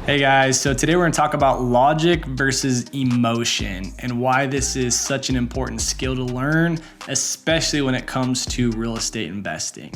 Hey guys, so today we're going to talk about logic versus emotion and why this is such an important skill to learn, especially when it comes to real estate investing.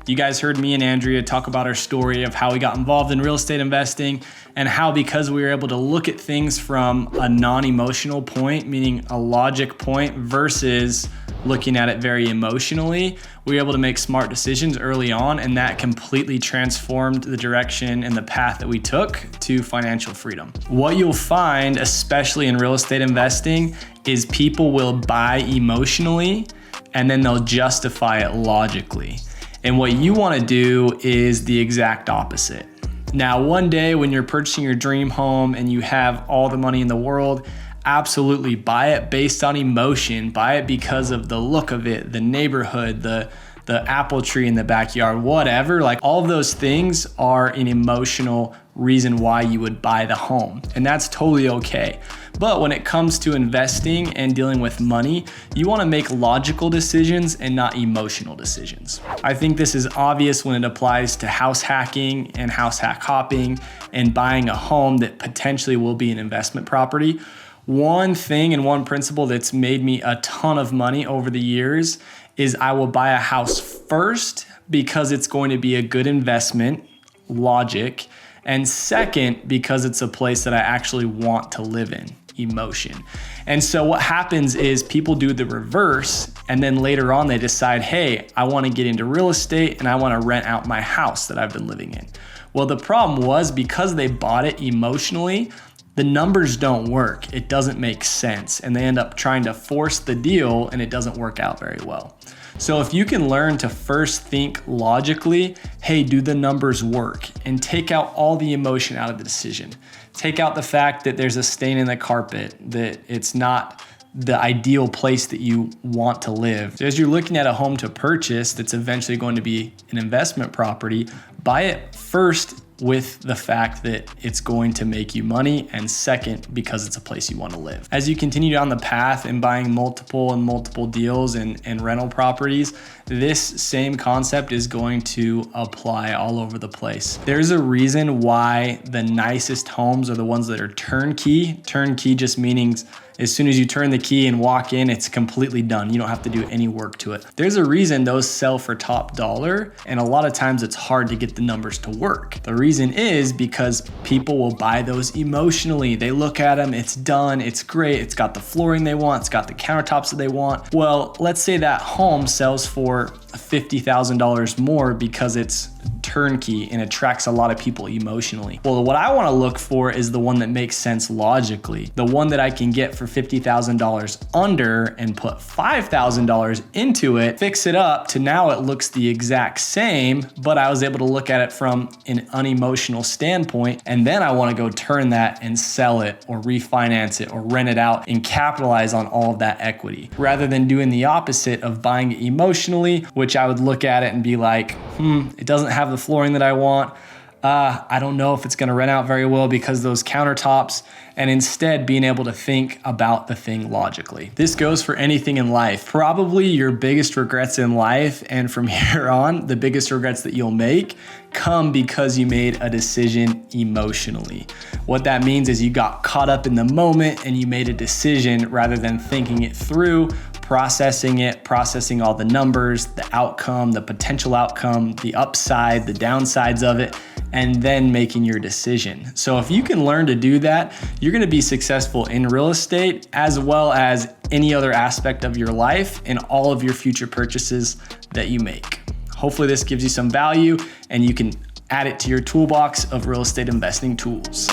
You guys heard me and Andrea talk about our story of how we got involved in real estate investing and how because we were able to look at things from a non-emotional point, meaning a logic point versus looking at it very emotionally, we were able to make smart decisions early on, and that completely transformed the direction and the path that we took to financial freedom. What you'll find, especially in real estate investing, is people will buy emotionally and then they'll justify it logically. And what you want to do is the exact opposite. Now, one day when you're purchasing your dream home and you have all the money in the world, absolutely buy it based on emotion. Buy it because of the look of it, the neighborhood, the apple tree in the backyard, whatever. Like, all of those things are an emotional reason why you would buy the home, and that's totally okay. But when it comes to investing and dealing with money, you want to make logical decisions and not emotional decisions. I think this is obvious when it applies to house hacking and house hack hopping and buying a home that potentially will be an investment property. One thing and one principle that's made me a ton of money over the years is I will buy a house first because it's going to be a good investment, logic, and second, because it's a place that I actually want to live in, emotion. And so what happens is people do the reverse, and then later on they decide, hey, I want to get into real estate and I want to rent out my house that I've been living in. Well, the problem was because they bought it emotionally, the numbers don't work. It doesn't make sense. And they end up trying to force the deal and it doesn't work out very well. So if you can learn to first think logically, hey, do the numbers work? And take out all the emotion out of the decision. Take out the fact that there's a stain in the carpet, that it's not the ideal place that you want to live. So as you're looking at a home to purchase that's eventually going to be an investment property, buy it first with the fact that it's going to make you money, and second, because it's a place you want to live. As you continue down the path and buying multiple deals and rental properties, this same concept is going to apply all over the place. There's a reason why the nicest homes are the ones that are turnkey. Turnkey just meaning as soon as you turn the key and walk in, it's completely done. You don't have to do any work to it. There's a reason those sell for top dollar, and a lot of times it's hard to get the numbers to work. The reason is because people will buy those emotionally. They look at them, it's done, it's great, it's got the flooring they want, it's got the countertops that they want. Well, let's say that home sells for $50,000 more because it's turnkey and attracts a lot of people emotionally. Well, what I want to look for is the one that makes sense logically. The one that I can get for $50,000 under and put $5,000 into it, fix it up to now it looks the exact same, but I was able to look at it from an unemotional standpoint, and then I want to go turn that and sell it or refinance it or rent it out and capitalize on all of that equity, rather than doing the opposite of buying it emotionally, which I would look at it and be like, it doesn't have the flooring that I want. I don't know if it's going to rent out very well because of those countertops, and instead being able to think about the thing logically. This goes for anything in life. Probably your biggest regrets in life, and from here on, the biggest regrets that you'll make come because you made a decision emotionally. What that means is you got caught up in the moment and you made a decision rather than thinking it through, processing all the numbers, the outcome, the potential outcome, the upside, the downsides of it, and then making your decision. So if you can learn to do that, you're gonna be successful in real estate as well as any other aspect of your life and all of your future purchases that you make. Hopefully this gives you some value and you can add it to your toolbox of real estate investing tools.